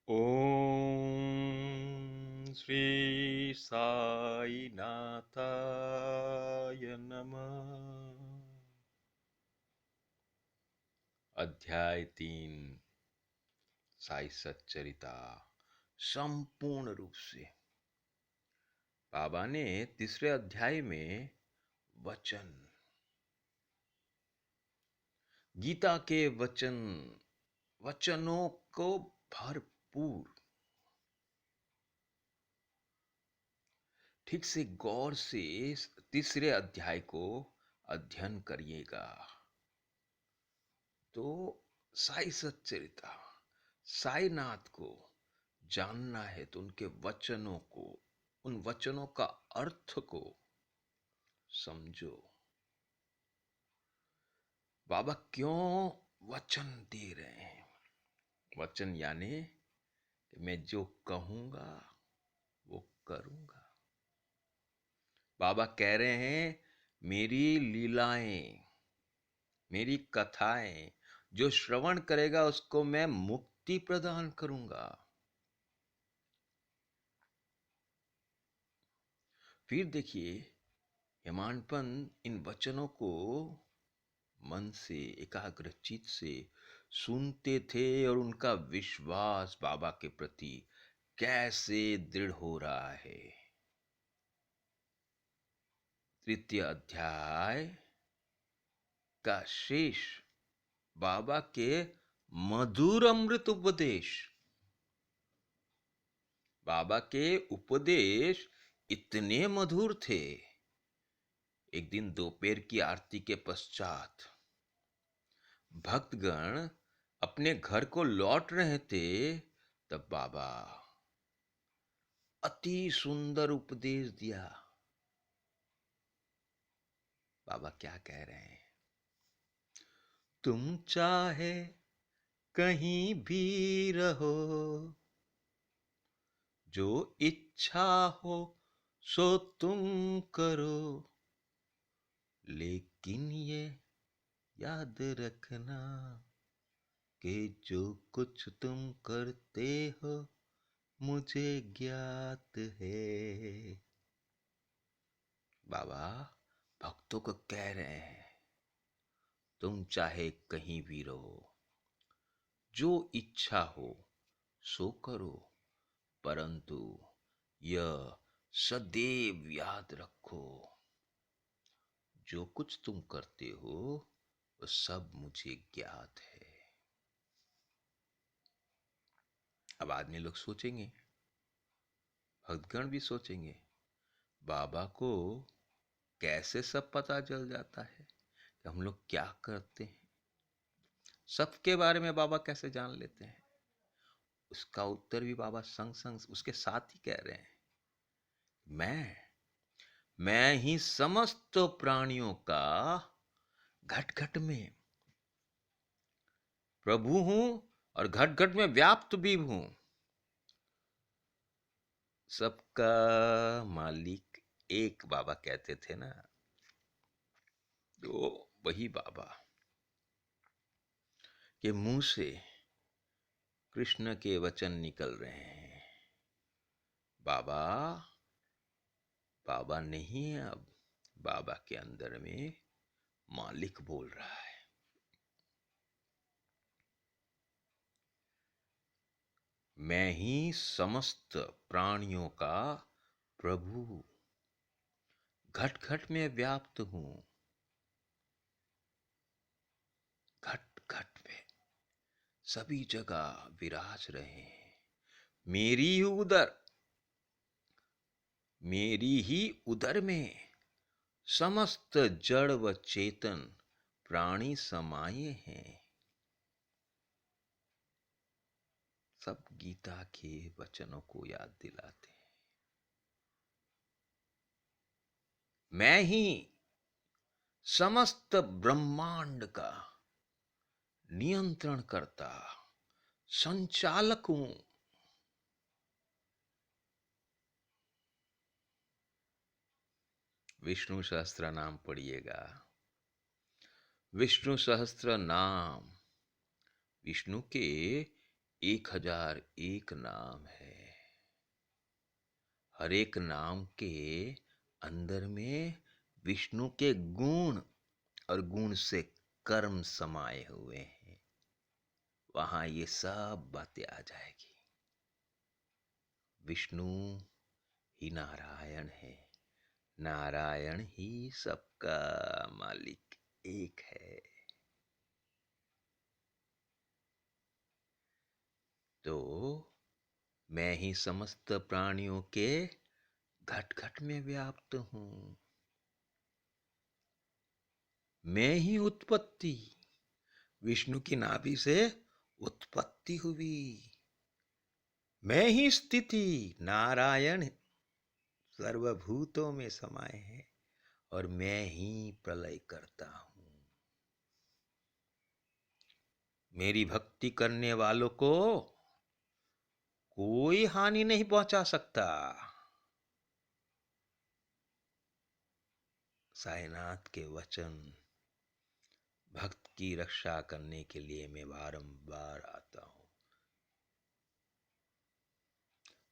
ओम श्री साई नाथाय नमः। अध्याय 3 साई सच्चरिता संपूर्ण रूप से। बाबा ने तीसरे अध्याय में गीता के वचनों को भरपूर ठीक से गौर से तीसरे अध्याय को अध्ययन करिएगा तो साई सच्चरिता साईनाथ को जानना है तो उनके वचनों को, उन वचनों का अर्थ को समझो। बाबा क्यों वचन दे रहे हैं? वचन यानी मैं जो कहूंगा वो करूंगा। बाबा कह रहे हैं मेरी लीलाएं, मेरी कथाएं जो श्रवण करेगा उसको मैं मुक्ति प्रदान करूंगा। फिर देखिए हेमाडपंत इन वचनों को मन से एकाग्रचित से सुनते थे और उनका विश्वास बाबा के प्रति कैसे दृढ़ हो रहा है। तृतीय अध्याय का शेष बाबा के मधुर अमृत उपदेश। बाबा के उपदेश इतने मधुर थे। एक दिन दोपहर की आरती के पश्चात भक्तगण अपने घर को लौट रहे थे, तब बाबा अति सुंदर उपदेश दिया। बाबा क्या कह रहे हैं? तुम चाहे कहीं भी रहो, जो इच्छा हो सो तुम करो, लेकिन ये याद रखना कि जो कुछ तुम करते हो मुझे ज्ञात है। बाबा भक्तों को कह रहे हैं तुम चाहे कहीं भी रहो, जो इच्छा हो सो करो, परंतु यह सदैव याद रखो जो कुछ तुम करते हो वह सब मुझे ज्ञात है। अब आदमी लोग सोचेंगे, भक्तगण भी सोचेंगे, बाबा को कैसे सब पता चल जाता है कि हम लोग क्या करते हैं? सबके बारे में बाबा कैसे जान लेते हैं? उसका उत्तर भी बाबा संग संग उसके साथ ही कह रहे हैं, मैं ही समस्त प्राणियों का घट घट में प्रभु हूं और घट घट में व्याप्त भी हूं। सबका मालिक एक बाबा कहते थे ना, तो वही बाबा के मुंह से कृष्ण के वचन निकल रहे हैं। बाबा बाबा नहीं है, अब बाबा के अंदर में मालिक बोल रहा है। मैं ही समस्त प्राणियों का प्रभु घट घट में व्याप्त हूं। घट घट में सभी जगह विराज रहे हैं। मेरी ही उदर में समस्त जड़ व चेतन प्राणी समाये हैं। सब गीता के वचनों को याद दिलाते हैं। मैं ही समस्त ब्रह्मांड का नियंत्रण करता संचालक हूं। विष्णु सहस्त्र नाम पढ़िएगा। विष्णु सहस्त्र नाम विष्णु के 1001 नाम है। हर एक नाम के अंदर में विष्णु के गुण और गुण से कर्म समाये हुए हैं। वहां ये सब बातें आ जाएगी। विष्णु ही नारायण है, नारायण ही सबका मालिक एक है। तो मैं ही समस्त प्राणियों के घट घट में व्याप्त हूं। मैं ही उत्पत्ति, विष्णु की नाभि से उत्पत्ति हुई। मैं ही स्थिति, नारायण सर्वभूतों में समाये हैं। और मैं ही प्रलय करता हूं। मेरी भक्ति करने वालों को कोई हानि नहीं पहुंचा सकता। साईनाथ के वचन, भक्त की रक्षा करने के लिए मैं बारंबार आता हूं।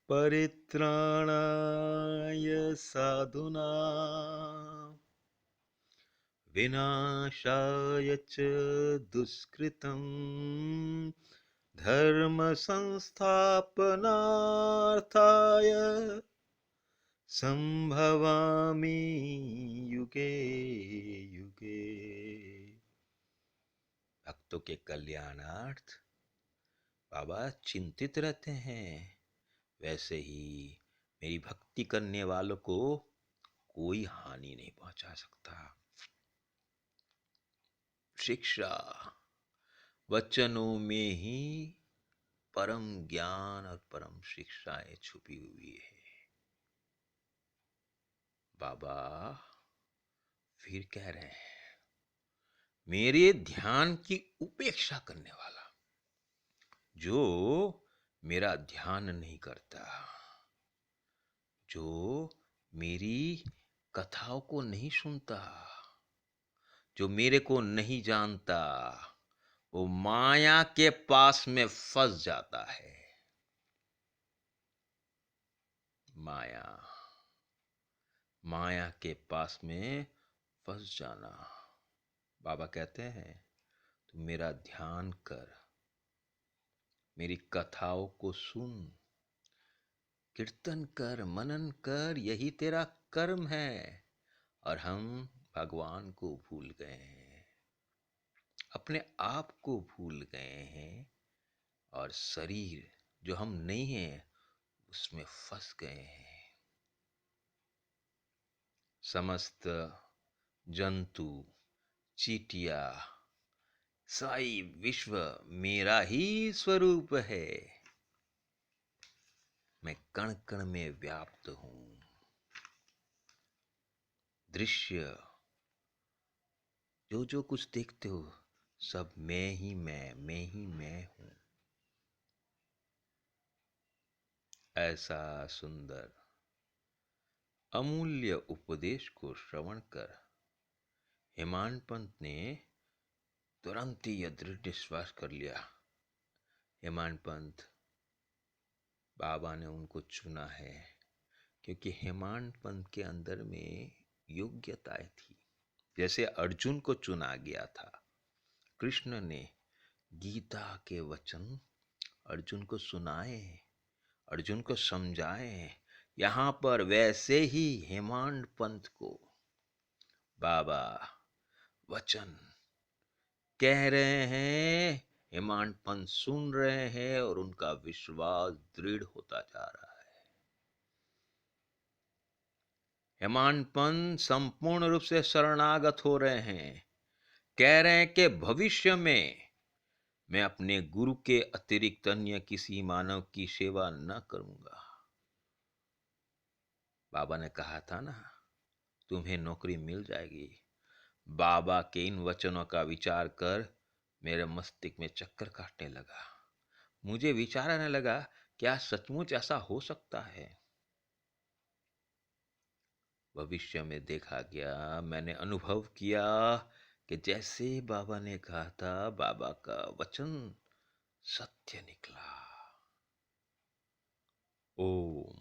परित्राणाय साधूनां विनाशाय च दुष्कृतं धर्म संस्थापनार्थाय संभवामि युगे युगे। भक्तों के कल्याणार्थ बाबा चिंतित रहते हैं। वैसे ही मेरी भक्ति करने वालों को कोई हानि नहीं पहुंचा सकता। शिक्षा, वचनों में ही परम ज्ञान और परम शिक्षाएं छुपी हुई है। बाबा फिर कह रहे हैं, मेरे ध्यान की उपेक्षा करने वाला, जो मेरा ध्यान नहीं करता, जो मेरी कथाओं को नहीं सुनता, जो मेरे को नहीं जानता, वो माया के पास में फंस जाता है। माया, माया के पास में फंस जाना। बाबा कहते हैं, तू मेरा ध्यान कर, मेरी कथाओं को सुन, कीर्तन कर, मनन कर, यही तेरा कर्म है। और हम भगवान को भूल गए हैं, अपने आप को भूल गए हैं, और शरीर जो हम नहीं हैं उसमें फंस गए हैं। समस्त जंतु, चींटिया, साई विश्व मेरा ही स्वरूप है। मैं कण कण में व्याप्त हूं। दृश्य जो जो कुछ देखते हो सब मैं ही मैं हूं। ऐसा सुंदर अमूल्य उपदेश को श्रवण कर हेमांत पंत ने तुरंत ही यह दृढ़ विश्वास कर लिया। हेमांत पंत, बाबा ने उनको चुना है क्योंकि हेमांत पंत के अंदर में योग्यताएं थी। जैसे अर्जुन को चुना गया था, कृष्ण ने गीता के वचन अर्जुन को सुनाए, अर्जुन को समझाए। यहाँ पर वैसे ही हेमांत पंत को बाबा वचन कह रहे हैं, हेमांत पंत सुन रहे हैं और उनका विश्वास दृढ़ होता जा रहा है। हेमांत पंत संपूर्ण रूप से शरणागत हो रहे हैं, कह रहे हैं कि भविष्य में मैं अपने गुरु के अतिरिक्त अन्य किसी मानव की सेवा न करूंगा। बाबा ने कहा था ना, तुम्हें नौकरी मिल जाएगी। बाबा के इन वचनों का विचार कर मेरे मस्तिष्क में चक्कर काटने लगा। मुझे विचार आने लगा, क्या सचमुच ऐसा हो सकता है? भविष्य में देखा गया, मैंने अनुभव किया कि जैसे बाबा ने कहा था, बाबा का वचन सत्य निकला। ओम।